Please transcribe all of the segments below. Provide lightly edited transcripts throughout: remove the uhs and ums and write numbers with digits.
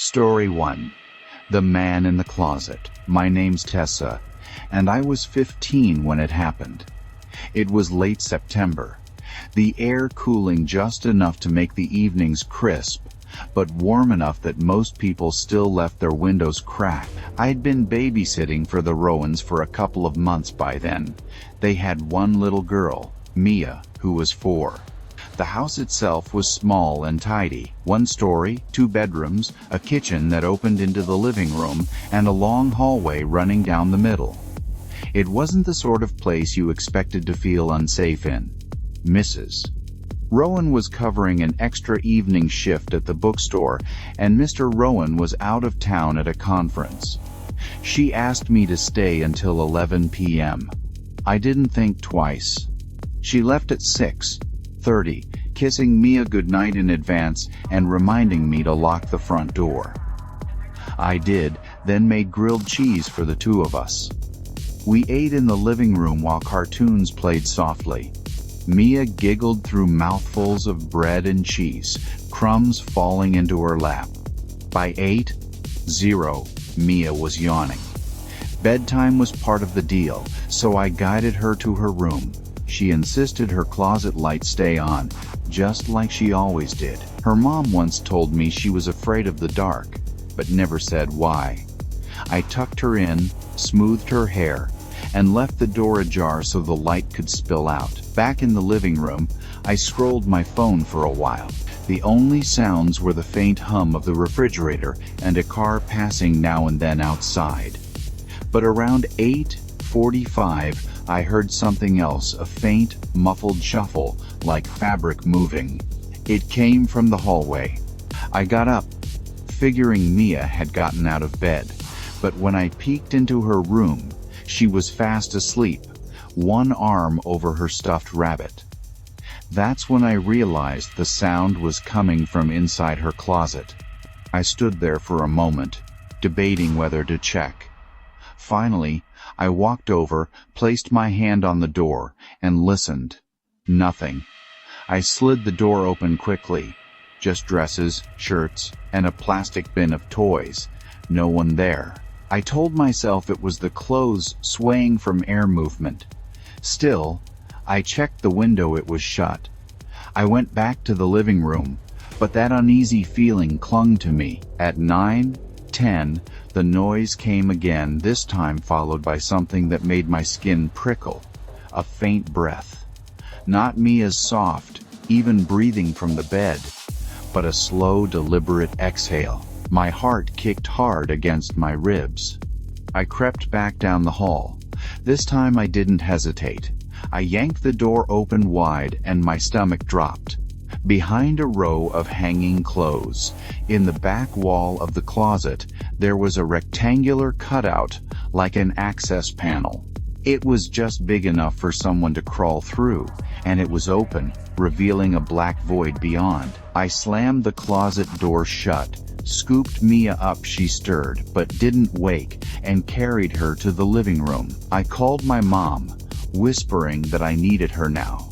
Story 1. The Man in the Closet. My name's Tessa, and I was 15 when it happened. It was late September. The air cooling just enough to make the evenings crisp, but warm enough that most people still left their windows cracked. I'd been babysitting for the Rowans for a couple of months by then. They had one little girl, Mia, who was 4. The house itself was small and tidy. 1 story, 2 bedrooms, a kitchen that opened into the living room, and a long hallway running down the middle. It wasn't the sort of place you expected to feel unsafe in. Mrs. Rowan was covering an extra evening shift at the bookstore, and Mr. Rowan was out of town at a conference. She asked me to stay until 11 p.m. I didn't think twice. She left at 6:30, kissing Mia goodnight in advance and reminding me to lock the front door. I did, then made grilled cheese for the 2 of us. We ate in the living room while cartoons played softly. Mia giggled through mouthfuls of bread and cheese, crumbs falling into her lap. By 8:00, Mia was yawning. Bedtime was part of the deal, so I guided her to her room. She insisted her closet light stay on, just like she always did. Her mom once told me she was afraid of the dark, but never said why. I tucked her in, smoothed her hair, and left the door ajar so the light could spill out. Back in the living room, I scrolled my phone for a while. The only sounds were the faint hum of the refrigerator and a car passing now and then outside. But around 8:45, I heard something else, a faint, muffled shuffle, like fabric moving. It came from the hallway. I got up, figuring Mia had gotten out of bed, but when I peeked into her room, she was fast asleep, one arm over her stuffed rabbit. That's when I realized the sound was coming from inside her closet. I stood there for a moment, debating whether to check. Finally, I walked over, placed my hand on the door, and listened. Nothing. I slid the door open quickly. Just dresses, shirts, and a plastic bin of toys. No one there. I told myself it was the clothes swaying from air movement. Still, I checked the window. It was shut. I went back to the living room, but that uneasy feeling clung to me. At 9:10, the noise came again, this time followed by something that made my skin prickle. A faint breath. Not Mia's soft, even breathing from the bed, but a slow, deliberate exhale. My heart kicked hard against my ribs. I crept back down the hall. This time I didn't hesitate. I yanked the door open wide and my stomach dropped. Behind a row of hanging clothes, in the back wall of the closet, there was a rectangular cutout, like an access panel. It was just big enough for someone to crawl through, and it was open, revealing a black void beyond. I slammed the closet door shut, scooped Mia up. She stirred, but didn't wake, and carried her to the living room. I called my mom, whispering that I needed her now.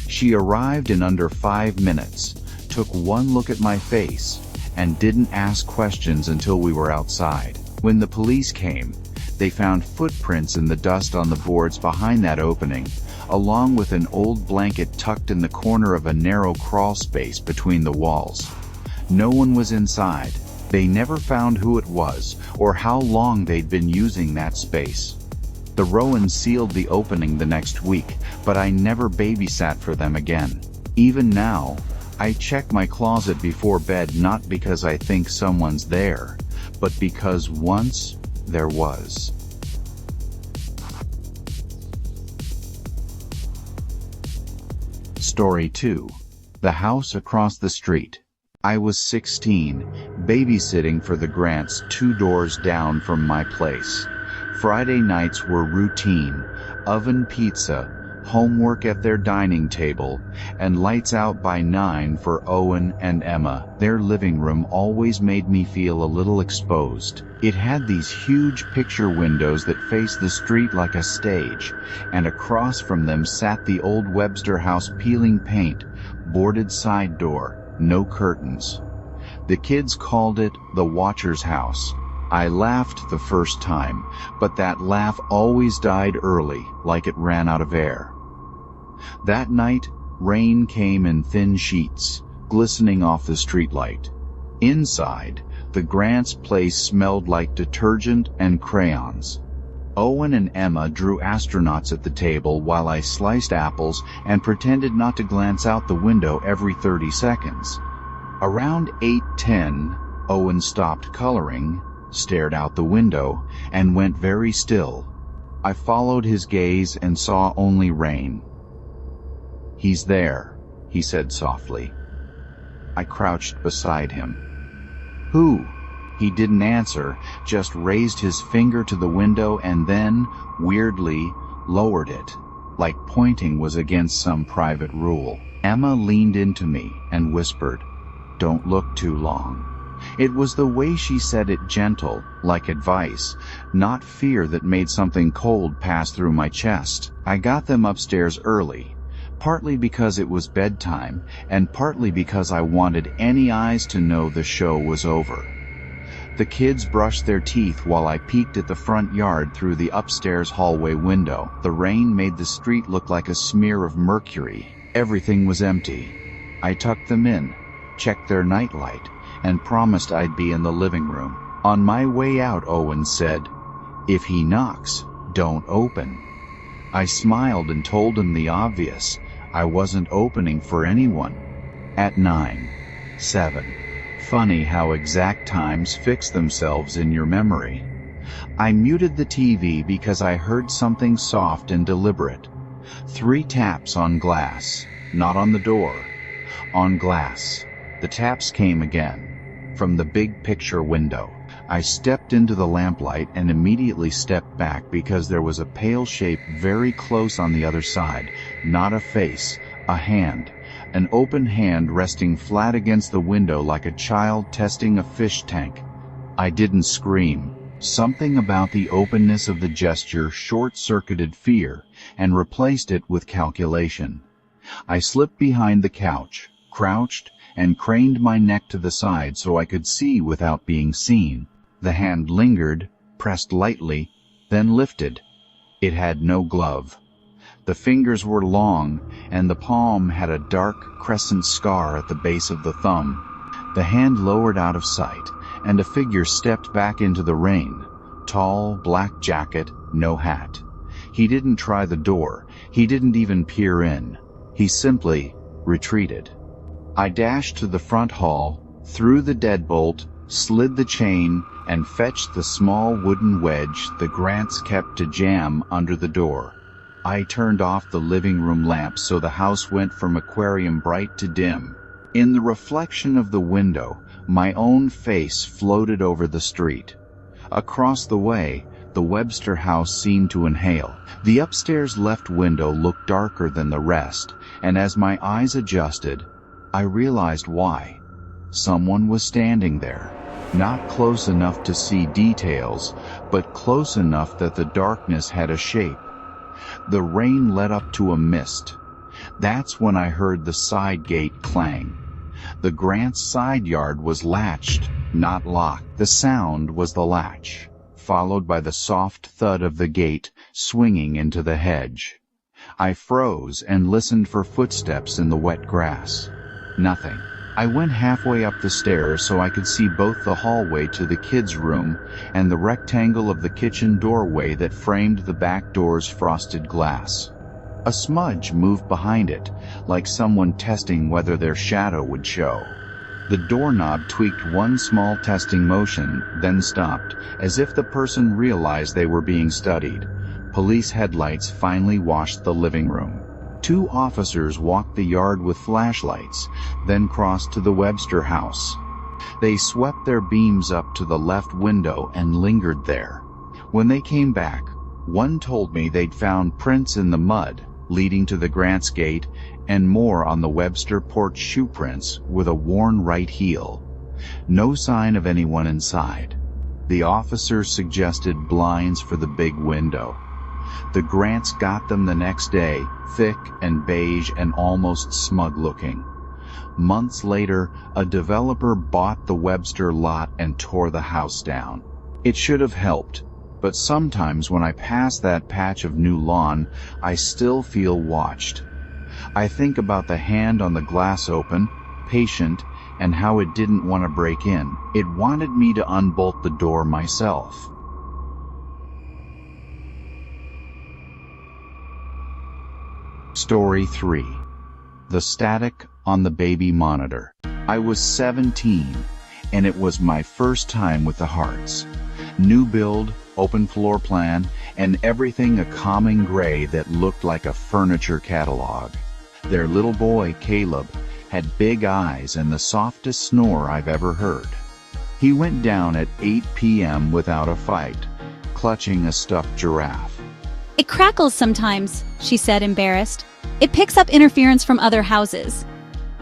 She arrived in under 5 minutes, took one look at my face, and didn't ask questions until we were outside. When the police came, they found footprints in the dust on the boards behind that opening, along with an old blanket tucked in the corner of a narrow crawl space between the walls. No one was inside. They never found who it was, or how long they'd been using that space. The Rowans sealed the opening the next week, but I never babysat for them again. Even now, I check my closet before bed, not because I think someone's there, but because once there was. Story 2. The House Across the Street. I was 16, babysitting for the Grants 2 doors down from my place. Friday nights were routine: oven pizza, homework at their dining table, and lights out by 9 for Owen and Emma. Their living room always made me feel a little exposed. It had these huge picture windows that faced the street like a stage, and across from them sat the old Webster house, peeling paint, boarded side door, no curtains. The kids called it the Watcher's House. I laughed the first time, but that laugh always died early, like it ran out of air. That night, rain came in thin sheets, glistening off the streetlight. Inside, the Grants' place smelled like detergent and crayons. Owen and Emma drew astronauts at the table while I sliced apples and pretended not to glance out the window every 30 seconds. Around 8:10, Owen stopped coloring, stared out the window, and went very still. I followed his gaze and saw only rain. "He's there," he said softly. I crouched beside him. "Who?" He didn't answer, just raised his finger to the window and then, weirdly, lowered it, like pointing was against some private rule. Emma leaned into me and whispered, "Don't look too long." It was the way she said it, gentle, like advice, not fear, that made something cold pass through my chest. I got them upstairs early, partly because it was bedtime, and partly because I wanted any eyes to know the show was over. The kids brushed their teeth while I peeked at the front yard through the upstairs hallway window. The rain made the street look like a smear of mercury. Everything was empty. I tucked them in, checked their nightlight, and promised I'd be in the living room. On my way out, Owen said, "If he knocks, don't open." I smiled and told him the obvious. I wasn't opening for anyone. At 9, 7. Funny how exact times fix themselves in your memory. I muted the TV because I heard something soft and deliberate. 3 taps on glass, not on the door, on glass. The taps came again, from the big picture window. I stepped into the lamplight and immediately stepped back because there was a pale shape very close on the other side, not a face, a hand. An open hand resting flat against the window like a child testing a fish tank. I didn't scream. Something about the openness of the gesture short-circuited fear and replaced it with calculation. I slipped behind the couch, crouched, and craned my neck to the side so I could see without being seen. The hand lingered, pressed lightly, then lifted. It had no glove. The fingers were long, and the palm had a dark crescent scar at the base of the thumb. The hand lowered out of sight, and a figure stepped back into the rain. Tall, black jacket, no hat. He didn't try the door. He didn't even peer in. He simply retreated. I dashed to the front hall, threw the deadbolt, slid the chain, and fetched the small wooden wedge the Grants kept to jam under the door. I turned off the living room lamp so the house went from aquarium bright to dim. In the reflection of the window, my own face floated over the street. Across the way, the Webster house seemed to inhale. The upstairs left window looked darker than the rest, and as my eyes adjusted, I realized why. Someone was standing there, not close enough to see details, but close enough that the darkness had a shape. The rain led up to a mist. That's when I heard the side gate clang. The Grants' side yard was latched, not locked. The sound was the latch, followed by the soft thud of the gate swinging into the hedge. I froze and listened for footsteps in the wet grass. Nothing. I went halfway up the stairs so I could see both the hallway to the kids' room and the rectangle of the kitchen doorway that framed the back door's frosted glass. A smudge moved behind it, like someone testing whether their shadow would show. The doorknob tweaked one small testing motion, then stopped, as if the person realized they were being studied. Police headlights finally washed the living room. 2 officers walked the yard with flashlights, then crossed to the Webster house. They swept their beams up to the left window and lingered there. When they came back, one told me they'd found prints in the mud leading to the Grants' gate and more on the Webster porch shoe prints with a worn right heel. No sign of anyone inside. The officers suggested blinds for the big window. The Grants got them the next day, thick and beige and almost smug-looking. Months later, a developer bought the Webster lot and tore the house down. It should have helped, but sometimes when I pass that patch of new lawn, I still feel watched. I think about the hand on the glass open, patient, and how it didn't want to break in. It wanted me to unbolt the door myself. Story 3. The static on the baby monitor. I was 17, and it was my first time with the Harts. New build, open floor plan, and everything a calming gray that looked like a furniture catalog. Their little boy, Caleb, had big eyes and the softest snore I've ever heard. He went down at 8 p.m. without a fight, clutching a stuffed giraffe. It crackles sometimes, she said, embarrassed. It picks up interference from other houses.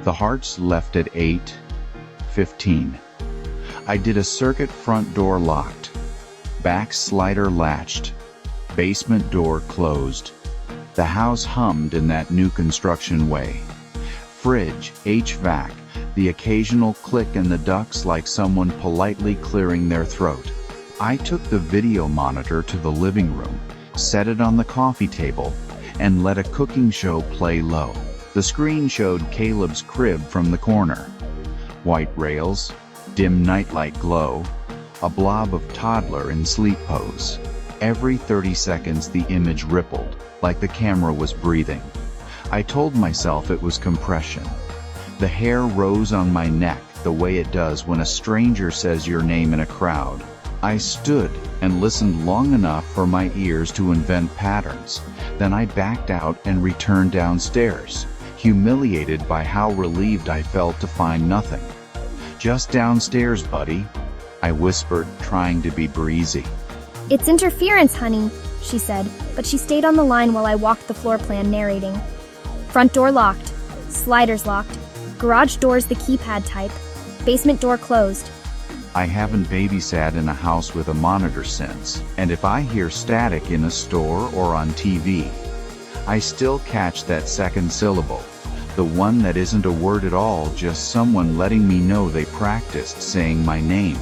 The Harts left at 8:15. I did a circuit, front door locked, back slider latched, basement door closed. The house hummed in that new construction way. Fridge, HVAC, the occasional click in the ducts like someone politely clearing their throat. I took the video monitor to the living room, set it on the coffee table, and let a cooking show play low. The screen showed Caleb's crib from the corner. White rails, dim nightlight glow, a blob of toddler in sleep pose. Every 30 seconds the image rippled, like the camera was breathing. I told myself it was compression. The hair rose on my neck the way it does when a stranger says your name in a crowd. I stood and listened long enough for my ears to invent patterns. Then I backed out and returned downstairs, humiliated by how relieved I felt to find nothing. "Just downstairs, buddy," I whispered, trying to be breezy. "It's interference, honey," she said, but she stayed on the line while I walked the floor plan, narrating. Front door locked, sliders locked, garage doors the keypad type, basement door closed. I haven't babysat in a house with a monitor since, and if I hear static in a store or on TV, I still catch that second syllable, the one that isn't a word at all, just someone letting me know they practiced saying my name.